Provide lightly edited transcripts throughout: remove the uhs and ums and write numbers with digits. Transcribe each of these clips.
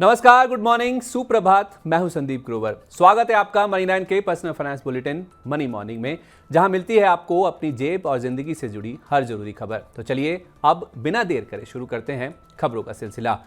नमस्कार, good morning, सुप्रभात। मैं हूं संदीप ग्रोवर। स्वागत है आपका मनी 9 के personal finance bulletin money morning में, जहां मिलती है आपको अपनी जेब और जिंदगी से जुड़ी हर जरूरी खबर। तो चलिए अब बिना देर करे शुरू करते हैं खबरों का सिलसिला।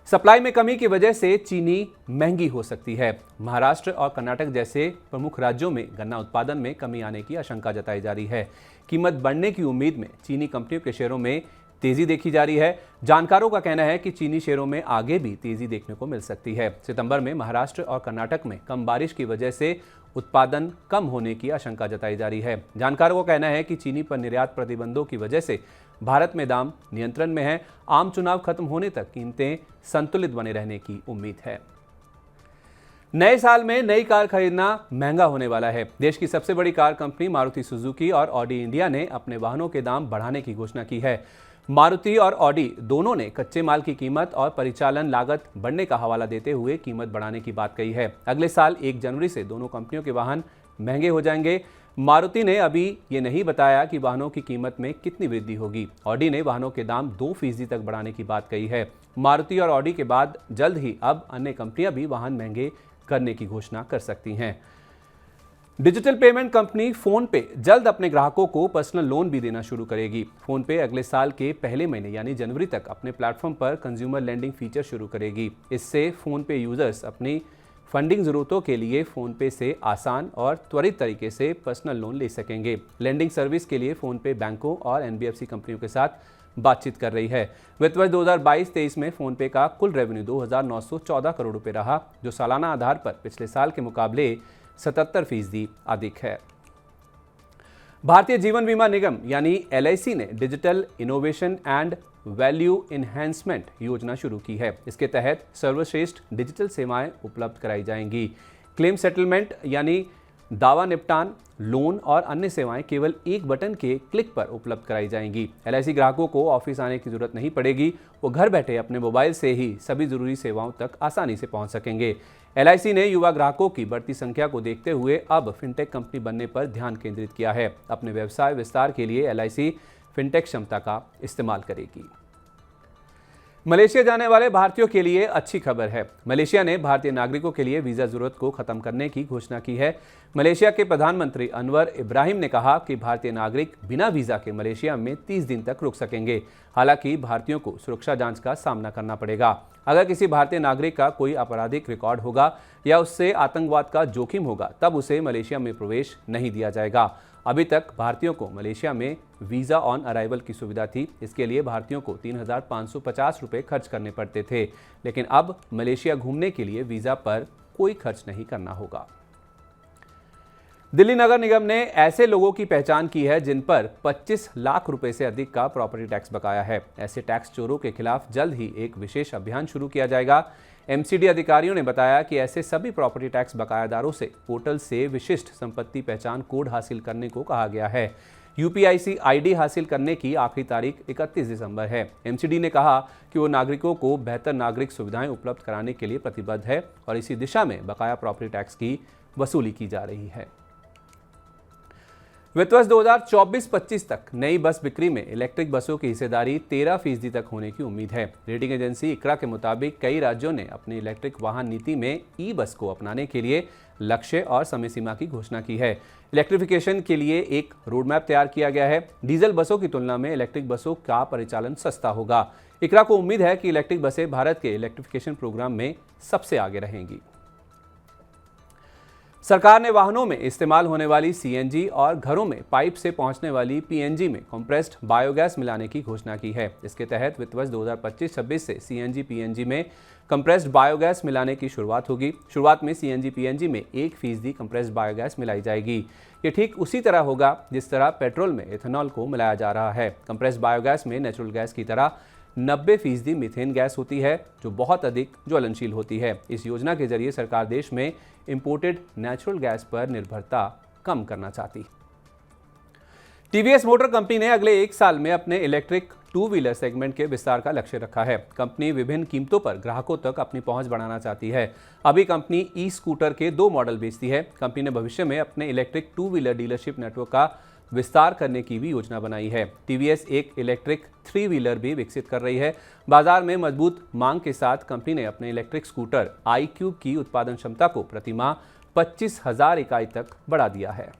सप्लाई में कमी की वजह से चीनी महंगी हो सकती है। महाराष्ट्र और कर्नाटक जैसे प्रमुख राज्यों में गन्ना उत्पादन में कमी आने की आशंका जताई जा रही है। कीमत बढ़ने की उम्मीद में चीनी कंपनियों के शेयरों में तेजी देखी जा रही है। जानकारों का कहना है कि चीनी शेयरों में आगे भी तेजी देखने को मिल सकती है। सितंबर में महाराष्ट्र और कर्नाटक में कम बारिश की वजह से उत्पादन कम होने की आशंका जताई जा रही है। जानकारों का कहना है कि चीनी पर निर्यात प्रतिबंधों की वजह से भारत में दाम नियंत्रण में है। आम चुनाव खत्म होने तक कीमतें संतुलित बने रहने की उम्मीद है। नए साल में नई कार खरीदना महंगा होने वाला है। देश की सबसे बड़ी कार कंपनी मारुति सुजुकी और ऑडी इंडिया ने अपने वाहनों के दाम बढ़ाने की घोषणा की है। मारुति और ऑडी दोनों ने कच्चे माल की कीमत और परिचालन लागत बढ़ने का हवाला देते हुए कीमत बढ़ाने की बात कही है। अगले साल 1 जनवरी से दोनों कंपनियों के वाहन महंगे हो जाएंगे। मारुति ने अभी ये नहीं बताया कि वाहनों की कीमत में कितनी वृद्धि होगी। ऑडी ने वाहनों के दाम 2% तक बढ़ाने की बात कही है। मारुति और ऑडी के बाद जल्द ही अब अन्य कंपनियां भी वाहन महंगे करने की घोषणा कर सकती हैं। डिजिटल पेमेंट कंपनी फोनपे जल्द अपने ग्राहकों को पर्सनल लोन भी देना शुरू करेगी। फोनपे अगले साल के पहले महीने यानी जनवरी तक अपने प्लेटफॉर्म पर कंज्यूमर लेंडिंग फीचर शुरू करेगी। इससे फोनपे यूजर्स अपनी फंडिंग जरूरतों के लिए फोनपे से आसान और त्वरित तरीके से पर्सनल लोन ले सकेंगे। लेंडिंग सर्विस के लिए फोनपे बैंकों और एनबीएफसी कंपनियों के साथ बातचीत कर रही है। वित्त वर्ष 2022-23 में फोनपे का कुल रेवेन्यू 2,914 करोड़ रुपए रहा, जो सालाना आधार पर पिछले साल के मुकाबले 77% अधिक है। भारतीय जीवन बीमा निगम यानी एलआईसी ने digital innovation and value enhancement योजना शुरू की है। इसके तहत सर्वश्रेष्ठ डिजिटल सेवाएं उपलब्ध कराई जाएंगी। क्लेम सेटलमेंट यानी दावा निपटान, लोन और अन्य सेवाएं केवल एक बटन के क्लिक पर उपलब्ध कराई जाएंगी। एलआईसी ग्राहकों को ऑफिस आने की जरूरत नहीं पड़ेगी। वो घर बैठे अपने मोबाइल से ही सभी जरूरी सेवाओं तक आसानी से पहुंच सकेंगे। एलआईसी ने युवा ग्राहकों की बढ़ती संख्या को देखते हुए अब फिनटेक कंपनी बनने पर ध्यान केंद्रित किया है। अपने व्यवसाय विस्तार के लिए एलआईसी फिनटेक क्षमता का इस्तेमाल करेगी। मलेशिया जाने वाले भारतीयों के लिए अच्छी खबर है। मलेशिया ने भारतीय नागरिकों के लिए वीजा जरूरत को खत्म करने की घोषणा की है। मलेशिया के प्रधानमंत्री अनवर इब्राहिम ने कहा कि भारतीय नागरिक बिना वीजा के मलेशिया में 30 दिन तक रुक सकेंगे। हालांकि भारतीयों को सुरक्षा जांच का सामना करना पड़ेगा। अगर किसी भारतीय नागरिक का कोई आपराधिक रिकॉर्ड होगा या उससे आतंकवाद का जोखिम होगा, तब उसे मलेशिया में प्रवेश नहीं दिया जाएगा। अभी तक भारतीयों को मलेशिया में वीज़ा ऑन अराइवल की सुविधा थी। इसके लिए भारतीयों को 3,550 रुपये खर्च करने पड़ते थे, लेकिन अब मलेशिया घूमने के लिए वीज़ा पर कोई खर्च नहीं करना होगा। दिल्ली नगर निगम ने ऐसे लोगों की पहचान की है जिन पर 25 लाख रुपए से अधिक का प्रॉपर्टी टैक्स बकाया है। ऐसे टैक्स चोरों के खिलाफ जल्द ही एक विशेष अभियान शुरू किया जाएगा। एमसीडी अधिकारियों ने बताया कि ऐसे सभी प्रॉपर्टी टैक्स बकायादारों से पोर्टल से विशिष्ट संपत्ति पहचान कोड हासिल करने को कहा गया है। यूपीआईसी आईडी हासिल करने की आखिरी तारीख 31 दिसंबर है। एमसीडी ने कहा कि वो नागरिकों को बेहतर नागरिक सुविधाएं उपलब्ध कराने के लिए प्रतिबद्ध है और इसी दिशा में बकाया प्रॉपर्टी टैक्स की वसूली की जा रही है। वित्त वर्ष 2024-25 तक नई बस बिक्री में इलेक्ट्रिक बसों की हिस्सेदारी 13% तक होने की उम्मीद है। रेटिंग एजेंसी इकरा के मुताबिक कई राज्यों ने अपनी इलेक्ट्रिक वाहन नीति में ई बस को अपनाने के लिए लक्ष्य और समय सीमा की घोषणा की है। इलेक्ट्रिफिकेशन के लिए एक रोड मैप तैयार किया गया है। डीजल बसों की तुलना में इलेक्ट्रिक बसों का परिचालन सस्ता होगा। इकरा को उम्मीद है कि इलेक्ट्रिक बसें भारत के इलेक्ट्रिफिकेशन प्रोग्राम में सबसे आगे रहेंगी। सरकार ने वाहनों में इस्तेमाल होने वाली सीएनजी और घरों में पाइप से पहुंचने वाली पीएनजी में कंप्रेस्ड बायोगैस मिलाने की घोषणा की है। इसके तहत वित्त वर्ष 2025-26 से सीएनजी पीएनजी में कंप्रेस्ड बायोगैस मिलाने की शुरुआत होगी। शुरुआत में सीएनजी पीएनजी में 1% कंप्रेस्ड बायोगैस मिलाई जाएगी। ये ठीक उसी तरह होगा जिस तरह पेट्रोल में इथेनॉल को मिलाया जा रहा है। कंप्रेस्ड बायोगैस में नेचुरल गैस की तरह 90% मीथेन गैस होती है, जो बहुत अधिक ज्वलनशील होती है। इस योजना के जरिए सरकार देश में इंपोर्टेड नेचुरल गैस पर निर्भरता कम करना चाहती है। टीवीएस मोटर कंपनी ने अगले 1 साल में अपने इलेक्ट्रिक 2 व्हीलर सेगमेंट के विस्तार का लक्ष्य रखा है। कंपनी विभिन्न कीमतों पर ग्राहकों तक अपनी पहुंच बढ़ाना चाहती है। अभी कंपनी ई स्कूटर के 2 मॉडल बेचती है। कंपनी ने भविष्य में अपने इलेक्ट्रिक 2 व्हीलर डीलरशिप नेटवर्क का विस्तार करने की भी योजना बनाई है। टीवीएस एक इलेक्ट्रिक 3 व्हीलर भी विकसित कर रही है। बाजार में मजबूत मांग के साथ कंपनी ने अपने इलेक्ट्रिक स्कूटर iQube की उत्पादन क्षमता को प्रति माह 25,000 इकाई तक बढ़ा दिया है।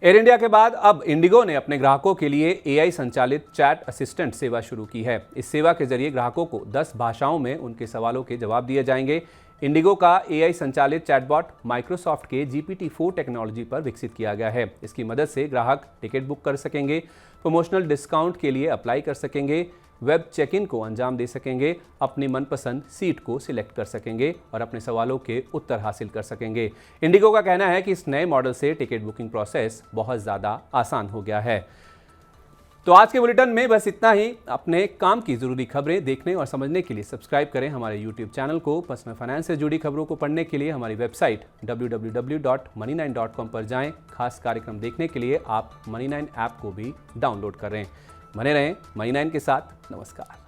एयर इंडिया के बाद अब इंडिगो ने अपने ग्राहकों के लिए AI संचालित चैट असिस्टेंट सेवा शुरू की है। इस सेवा के जरिए ग्राहकों को 10 भाषाओं में उनके सवालों के जवाब दिए जाएंगे। इंडिगो का AI संचालित चैटबॉट माइक्रोसॉफ्ट के GPT-4 टेक्नोलॉजी पर विकसित किया गया है। इसकी मदद से ग्राहक टिकट बुक कर सकेंगे, प्रमोशनल डिस्काउंट के लिए अप्लाई कर सकेंगे, वेब चेक इन को अंजाम दे सकेंगे, अपनी मनपसंद सीट को सिलेक्ट कर सकेंगे और अपने सवालों के उत्तर हासिल कर सकेंगे। इंडिगो का कहना है कि इस नए मॉडल से टिकट बुकिंग प्रोसेस बहुत ज़्यादा आसान हो गया है। तो आज के बुलेटिन में बस इतना ही। अपने काम की ज़रूरी खबरें देखने और समझने के लिए सब्सक्राइब करें हमारे यूट्यूब चैनल को। पर्सनल फाइनेंस से जुड़ी खबरों को पढ़ने के लिए हमारी वेबसाइट www.money9.com पर जाएं। खास कार्यक्रम देखने के लिए आप Money9 ऐप को भी डाउनलोड करें। बने रहें Money9 के साथ। नमस्कार।